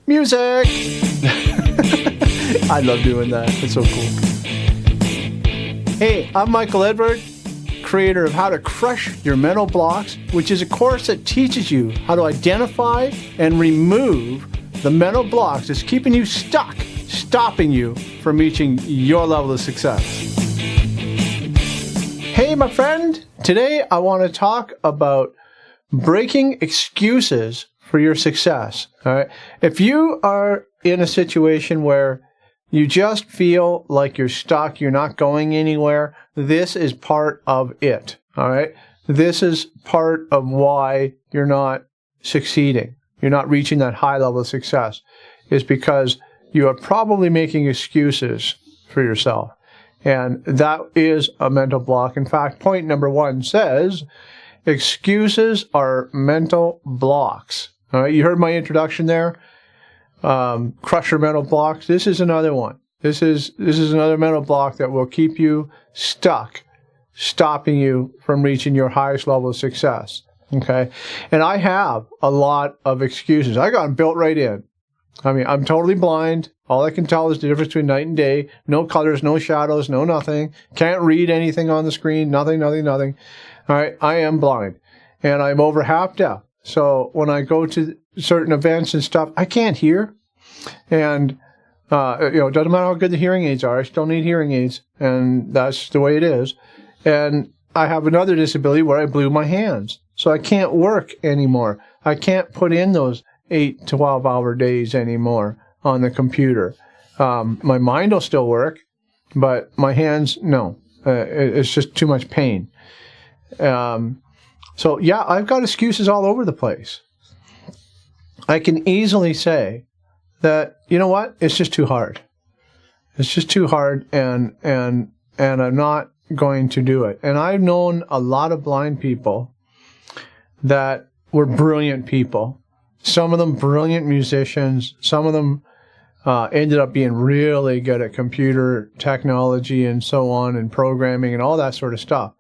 Music! I love doing that. It's so cool. Hey, I'm Michael Edward, creator of How to Crush Your Mental Blocks, which is a course that teaches you how to identify and remove the mental blocks that's keeping you stuck, stopping you from reaching your level of success. Hey, my friend. Today I want to talk about breaking excuses for your success. All right. If you are in a situation where you just feel like you're stuck, you're not going anywhere, this is part of it. All right. This is part of why you're not succeeding. You're not reaching that high level of success, is because you are probably making excuses for yourself. And that is a mental block. In fact, point number 1 says, excuses are mental blocks. All right, you heard my introduction there. Crush your mental blocks. This is another one. This is another mental block that will keep you stuck, stopping you from reaching your highest level of success. Okay, and I have a lot of excuses. I got them built right in. I mean, I'm totally blind. All I can tell is the difference between night and day. No colors, no shadows, no nothing. Can't read anything on the screen. Nothing. All right, I am blind, and I'm over half deaf. So when I go to certain events and stuff, I can't hear. And, it doesn't matter how good the hearing aids are. I still need hearing aids. And that's the way it is. And I have another disability where I blew my hands. So I can't work anymore. I can't put in those 8 to 12-hour days anymore on the computer. My mind will still work, but my hands, no. It's just too much pain. So, yeah, I've got excuses all over the place. I can easily say that, you know what, it's just too hard. It's just too hard, and I'm not going to do it. And I've known a lot of blind people that were brilliant people. Some of them brilliant musicians. Some of them ended up being really good at computer technology and so on, and programming and all that sort of stuff.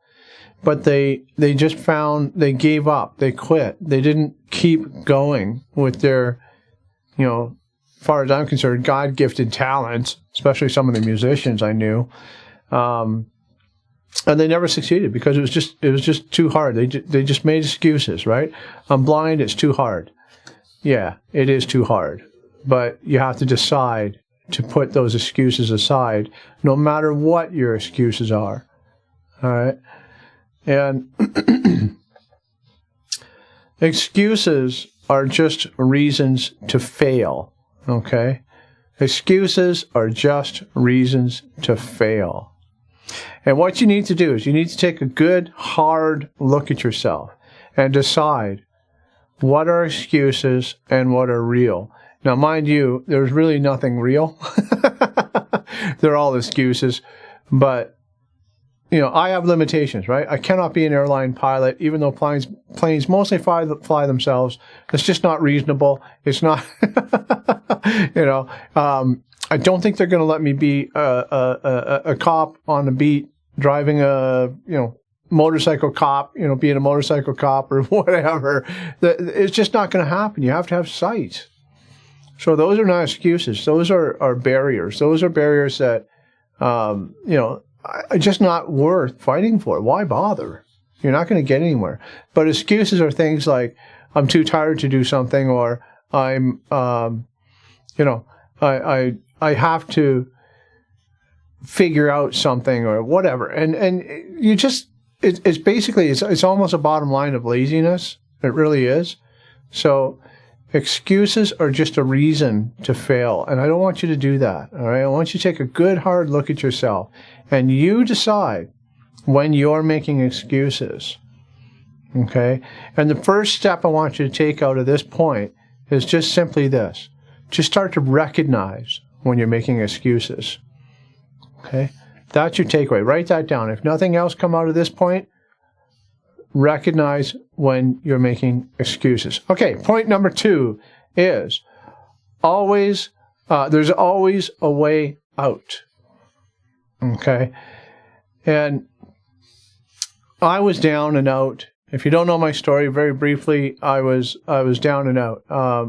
But they just found, they gave up, they quit. They didn't keep going with their, as far as I'm concerned, God-gifted talents, especially some of the musicians I knew. And they never succeeded because it was just too hard. They just made excuses, right? I'm blind, it's too hard. Yeah, it is too hard. But you have to decide to put those excuses aside, no matter what your excuses are. All right? And excuses are just reasons to fail, okay? Excuses are just reasons to fail. And what you need to do is you need to take a good, hard look at yourself and decide what are excuses and what are real. Now, mind you, there's really nothing real. They're all excuses, but I have limitations, right? I cannot be an airline pilot, even though planes mostly fly themselves. It's just not reasonable. It's not, I don't think they're going to let me be a cop on the beat driving a, motorcycle cop, being a motorcycle cop or whatever. It's just not going to happen. You have to have sight. So those are not excuses. Those are barriers. Those are barriers that, just not worth fighting for. Why bother? You're not going to get anywhere. But excuses are things like, I'm too tired to do something, or I'm, I have to figure out something, or whatever. And you just, it's basically, it's almost a bottom line of laziness. It really is. So excuses are just a reason to fail. And I don't want you to do that. All right. I want you to take a good, hard look at yourself. And you decide when you're making excuses, okay? And the first step I want you to take out of this point is just simply this. Just start to recognize when you're making excuses, okay? That's your takeaway. Write that down. If nothing else come out of this point, recognize when you're making excuses. Okay, point number 2 is there's always a way out. Okay, and I was down and out. If you don't know my story, very briefly, I was down and out.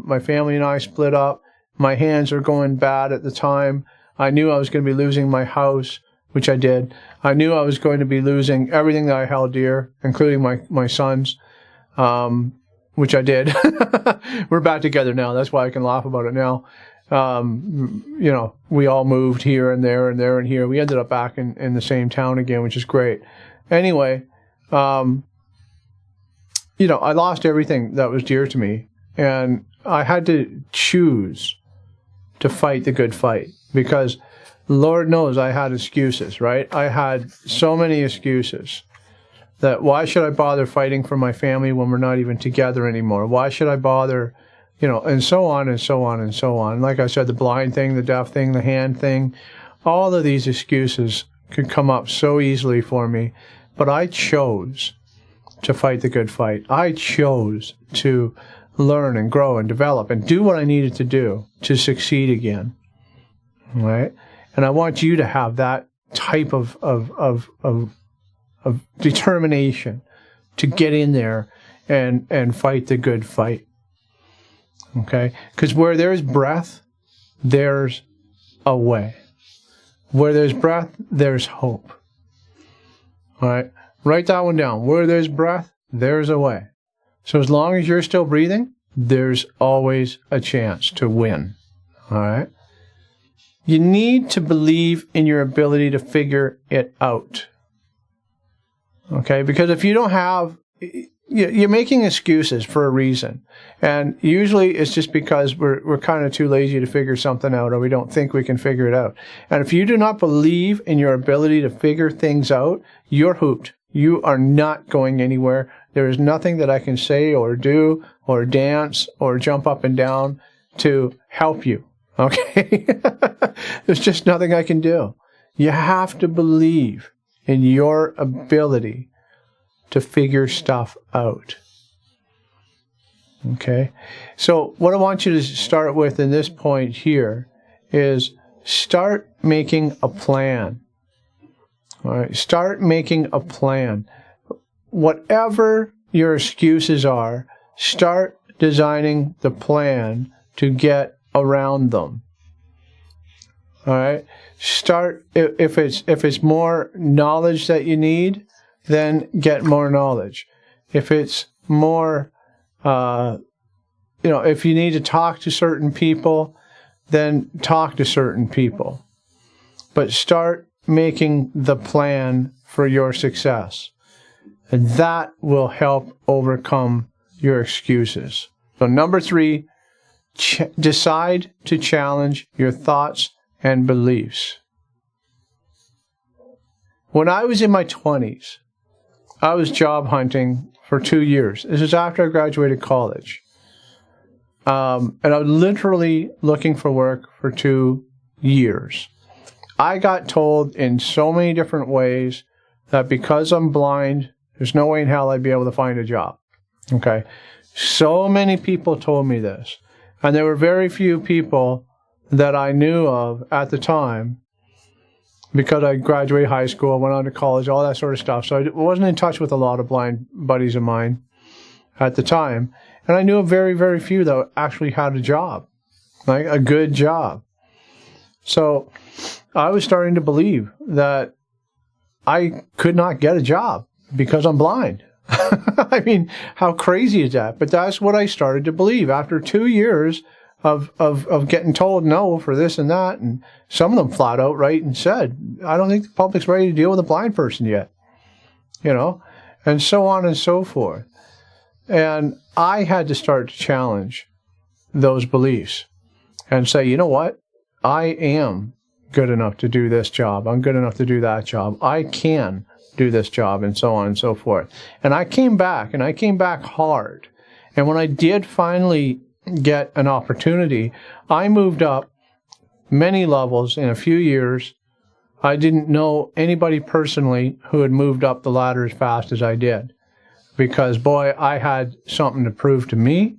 My family and I split up. My hands were going bad at the time. I knew I was going to be losing my house, which I did. I knew I was going to be losing everything that I held dear, including my sons, which I did. We're back together now. That's why I can laugh about it now. You know, we all moved here and there and there and here. We ended up back in the same town again, which is great. Anyway, you know, I lost everything that was dear to me, and I had to choose to fight the good fight, because Lord knows I had excuses, right? I had so many excuses that why should I bother fighting for my family when we're not even together anymore? Why should I bother, you know, and so on and so on and so on. Like I said, the blind thing, the deaf thing, the hand thing, all of these excuses could come up so easily for me, but I chose to fight the good fight. I chose to learn and grow and develop and do what I needed to do to succeed again. Right? And I want you to have that type of determination to get in there and fight the good fight. Okay? Because where there's breath, there's a way. Where there's breath, there's hope. All right? Write that one down. Where there's breath, there's a way. So as long as you're still breathing, there's always a chance to win. All right? You need to believe in your ability to figure it out. Okay? Because if you don't have, you're making excuses for a reason. And usually it's just because we're kind of too lazy to figure something out, or we don't think we can figure it out. And if you do not believe in your ability to figure things out, you're hooped. You are not going anywhere. There is nothing that I can say or do or dance or jump up and down to help you. Okay? There's just nothing I can do. You have to believe in your ability to figure stuff out. Okay? So what I want you to start with in this point here is start making a plan. All right? Start making a plan. Whatever your excuses are, start designing the plan to get around them. All right? Start, if it's more knowledge that you need, then get more knowledge. If it's more, if you need to talk to certain people, then talk to certain people. But start making the plan for your success. And that will help overcome your excuses. So number 3, decide to challenge your thoughts and beliefs. When I was in my 20s, I was job hunting for 2 years. This is after I graduated college. And I was literally looking for work for 2 years. I got told in so many different ways that because I'm blind, there's no way in hell I'd be able to find a job. Okay? So many people told me this. And there were very few people that I knew of at the time, because I graduated high school, went on to college, all that sort of stuff. So I wasn't in touch with a lot of blind buddies of mine at the time. And I knew of very, very few that actually had a job, like a good job. So I was starting to believe that I could not get a job because I'm blind. I mean, how crazy is that? But that's what I started to believe after 2 years of getting told no for this and that, and some of them flat out right and said, I don't think the public's ready to deal with a blind person yet, and so on and so forth. And I had to start to challenge those beliefs and say, you know what? I am good enough to do this job. I'm good enough to do that job. I can do this job, and so on and so forth. And I came back hard. And when I did finally get an opportunity, I moved up many levels in a few years. I didn't know anybody personally who had moved up the ladder as fast as I did, because boy, I had something to prove to me,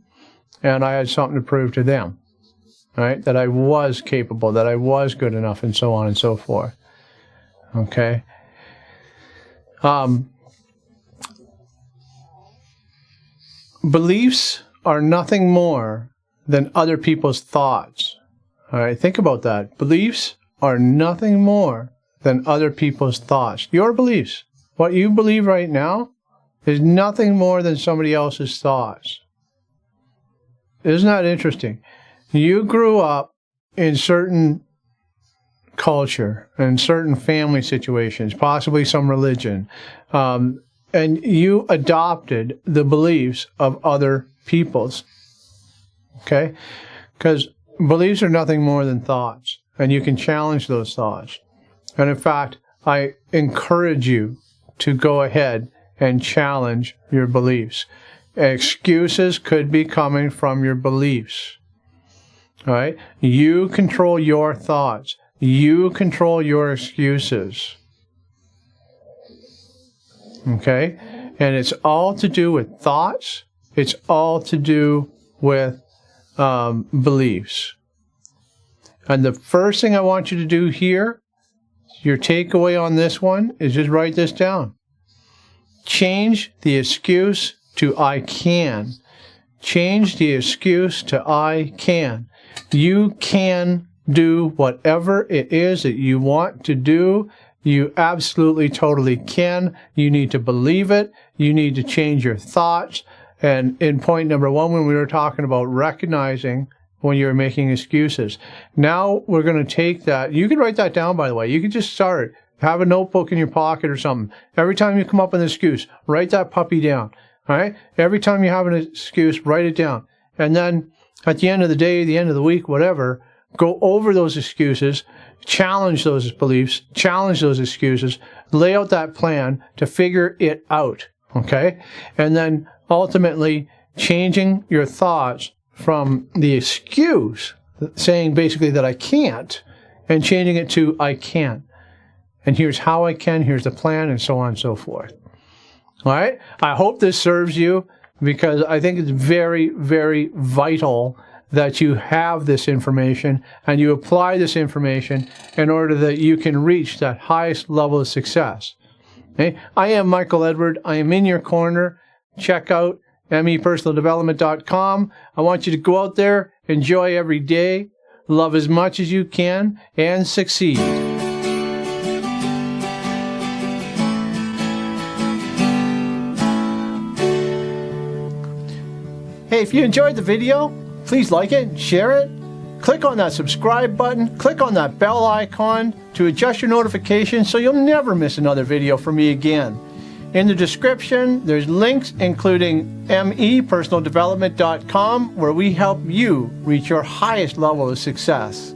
and I had something to prove to them, right? That I was capable, that I was good enough, and so on and so forth. Okay? Beliefs are nothing more than other people's thoughts All right, think about that. Beliefs are nothing more than other people's thoughts. Your beliefs, what you believe right now, is nothing more than somebody else's thoughts. Isn't that interesting? You grew up in certain culture and certain family situations, possibly some religion, and you adopted the beliefs of other people's. Okay? Because beliefs are nothing more than thoughts, and you can challenge those thoughts. And in fact, I encourage you to go ahead and challenge your beliefs. Excuses could be coming from your beliefs. All right? You control your thoughts. You control your excuses. Okay? And it's all to do with thoughts. It's all to do with beliefs. And the first thing I want you to do here, your takeaway on this one, is just write this down. Change the excuse to I can. Change the excuse to I can. You can do whatever it is that you want to do. You absolutely, totally can. You need to believe it. You need to change your thoughts. And in point number 1, when we were talking about recognizing when you're making excuses, now we're going to take that. You can write that down, by the way. You can just start. Have a notebook in your pocket or something. Every time you come up with an excuse, write that puppy down. All right? Every time you have an excuse, write it down. And then at the end of the day, the end of the week, whatever, go over those excuses, challenge those beliefs, challenge those excuses, lay out that plan to figure it out. Okay? And then ultimately changing your thoughts from the excuse, saying basically that I can't, and changing it to I can. And here's how I can, here's the plan, and so on and so forth. All right? I hope this serves you, because I think it's very, very vital that you have this information and you apply this information in order that you can reach that highest level of success. Okay? I am Michael Edward. I am in your corner. Check out mepersonaldevelopment.com. I want you to go out there, enjoy every day, love as much as you can, and succeed. Hey, if you enjoyed the video, please like it, share it, click on that subscribe button, click on that bell icon to adjust your notifications so you'll never miss another video from me again. In the description, there's links including mepersonaldevelopment.com, where we help you reach your highest level of success.